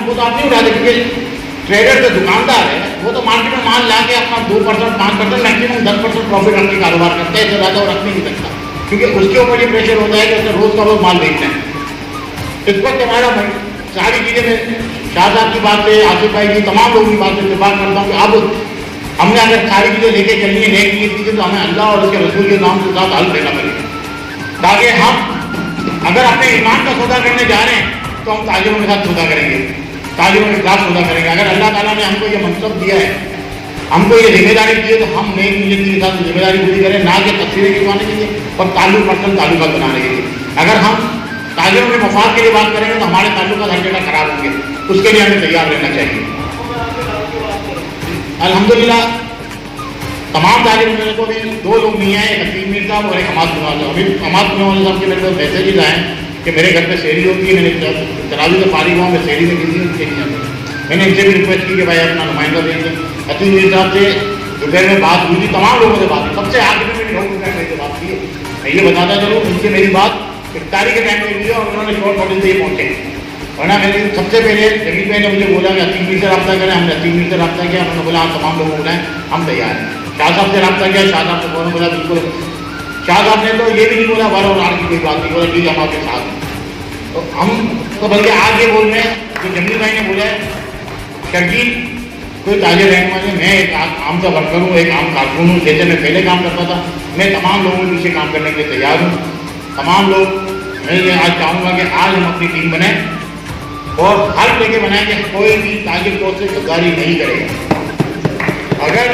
وہ تو آپ نہیں اٹھاتے کیونکہ ٹریڈر جو دکاندار ہے وہ تو مارکیٹ میں مال لا کے اپنا 2% 5% میکسیمم 10% پروفٹ رکھ کے کاروبار کرتا ہے، اس سے زیادہ وہ رکھ نہیں سکتا کیونکہ اس کے اوپر یہ پریشر ہوتا ہے کہ اس نے روز کا روز مال بیچنا ہے۔ اس وقت ہمارا ساری چیزیں میں شاہ صاحب کی بات سے، آصف بھائی کی، تمام لوگوں کی بات سے اتفاق کرتا ہوں کہ اب ہم نے اگر ساری چیزیں لے کے چلنی ہے نیک نیت چیزیں تو ہمیں اللہ اور اس کے رسول کے نام کے ساتھ حل دینا پڑے گا، تاکہ ہم اگر اپنے ایمان کا سودا کرنے جا رہے ہیں تو ہم تاجروں کے ساتھ سودا کریں گے، تاجروں کے خلاف سودا کریں گے۔ اگر اللہ تعالیٰ نے ہم کو یہ منصب دیا ہے، ہم کو یہ ذمہ داری دی ہے، تو ہم نیک نیت کے ساتھ ذمہ داری پوری کریں، نہ کہ تصویریں کھنچوانے کے لیے اور پرسنل تعلقات بنانے کے لیے۔ اگر ہم تاجروں کے مفاد کے لیے بات کریں گے تو ہمارے تعلقات ہر جگہ خراب ہوں گے، اس کے لیے ہمیں تیار رہنا چاہیے۔ الحمدللہ تمام تاجروں میرے کو بھی 2 لوگ نہیں آئے، ایک عتیق میر صاحب اور ایک حماد بنوا صاحب۔ ابھی حماد بنوا صاحب کے میرے کو میسیجز آئے کہ میرے گھر پہ سیری ہوتی ہے، میں نے تراویح سے فارغ ہوا، میں سیری میں کسی کے نہیں جاتا، میں نے ان سے بھی ریکویسٹ کی کہ بھائی اپنا نمائندہ دیں گے۔ عتیق میر صاحب سے دوپہر میں بات ہوئی تھی، تمام لوگوں سے بات ہوئی، سب سے آخر میں میری سے بات کی ہے۔ میں یہ بتاتا چلوں ان سے میری بات افطاری کے ٹائم میں ہوئی ہے اور انہوں نے شارٹ نوٹس سے یہ پہنچے، ورنہ میں نے سب سے پہلے جمیل بھائی نے مجھے بولا کہ عتیق میر سے رابطہ کریں، ہم نے عتیق میر سے رابطہ کیا، انہوں نے بولا آپ تمام لوگوں کو بلائیں، ہم تیار ہیں۔ شاہ صاحب سے رابطہ کیا، شاہ صاحب سے فوراً بولا بالکل، شاہ صاحب نے تو یہ بھی نہیں بولا بار اور آر کی کوئی بات نہیں، بولا ٹھیک ہے ہم آپ کے ساتھ ہیں۔ تو ہم تو بلکہ آج یہ بول رہے ہیں کہ جمیل بھائی نے بولا ہے شرجیل کوئی تاجر رہنما ہے، میں ایک عام سا ورکر ہوں، ایک عام کارکن ہوں، جیسے میں پہلے کام کرتا تھا، میں تمام لوگوں کے پیچھے کام کرنے کے لیے تیار ہوں۔ تمام لوگ میں یہ آج چاہوں گا کہ آج ہم اپنی ٹیم بنائیں اور ہر لے کے بنائیں کہ کوئی بھی تاجر کو سے غداری نہیں کرے گا، اگر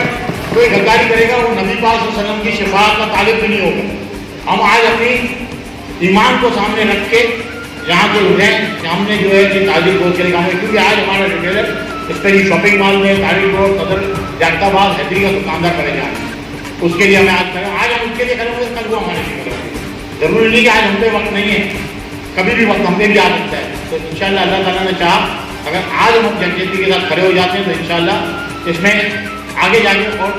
کوئی غداری کرے گا وہ نبی پاک صلی اللہ علیہ وسلم کی شفاعت کا طالب بھی نہیں ہوگا۔ ہم آج اپنی ایمان کو سامنے رکھ کے یہاں سے اٹھیں کہ ہم نے جو ہے کہ تاجر کو کے کام ہے، کیونکہ آج ہمارا ریٹیلر اسپیشلی شاپنگ مال میں تاریخ روڈ صدر جاکت آباد حیدری کا دکاندار کرے جائیں، اس کے لیے ہمیں آج کریں، آج ہم اس کے لیے کریں گے، کل وہ ہمارے لیے کریں گے۔ ضروری نہیں کہ آج ہم پہ وقت نہیں ہے، کبھی بھی وقت ہم پہ بھی آ سکتا ہے۔ تو انشاءاللہ اللہ تعالیٰ نے چاہا اگر آج ہم یکجہتی کے ساتھ کھڑے ہو جاتے ہیں تو انشاءاللہ اس میں آگے جا کے اور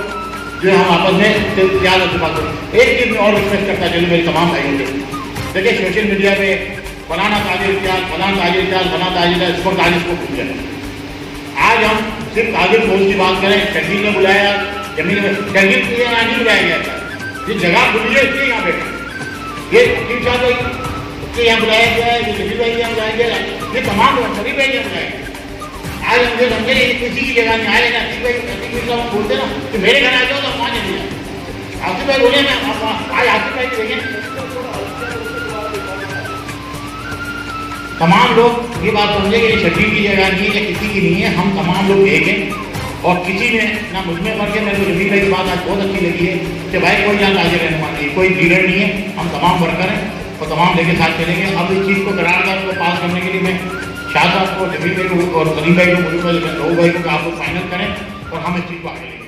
جو ہے ہم آپس میں پیار اور اتفاق کریں۔ ایک چیز میں اور ریکویسٹ کرتا چلوں میرے تمام بھائیوں سے، دیکھیے سوشل میڈیا پہ فلانا تاجر امتیاز، فلاں تاجر امتیاز، فلاں تاجر ہے، اس کو تاجر کو پوچھ جائے۔ آج ہم صرف تاجر پوسٹ کی بات کریں، شرجیل نے بلایا، جمیل نے شرجیل کو یہاں نہیں بلایا گیا تھا، یہ جگہ کھلی ہے اس لیے یہاں بیٹھے، یہ عتیق صاحب اس کے یہاں بلایا گیا ہے، یہ جمیل بھائی کے یہاں بلایا گیا ہے، یہ تمام لوگ سبھی بھائی کے یہاں بلایا گیا۔ آج ہم یہ سمجھے کہ کسی کی جگہ نہیں آئے گا، عتیق بھائی عتیق صاحب بولتے نا کہ میرے گھر آ جاؤ تو ہم وہاں نہیں جائیں، آصف بھائی بولے نا آج آصف بھائی کو دیکھیں، تمام لوگ یہ بات سمجھے کہ یہ شرجیل کی جگہ نہیں ہے یا کسی کی نہیں ہے، ہم تمام لوگ ایک ہیں اور کسی نے نہ مجھ میں مر کے میرے کو جمیل بھائی کی بات آج بہت اچھی لگی ہے کہ بھائی کوئی یہاں تاجر رہنما نہیں، کوئی ڈیلر نہیں ہے، ہم تمام ورکر ہیں اور تمام لے کے ساتھ چلیں گے۔ اب اس چیز کو قرارداد کو پاس کرنے کے لیے میں شاہ صاحب کو، جمیل بھائی کو اور سلیم بھائی کو، مجھے بھائی کو کہ آپ لوگ فائنل کریں اور ہم اس چیز کو آگے لیں گے۔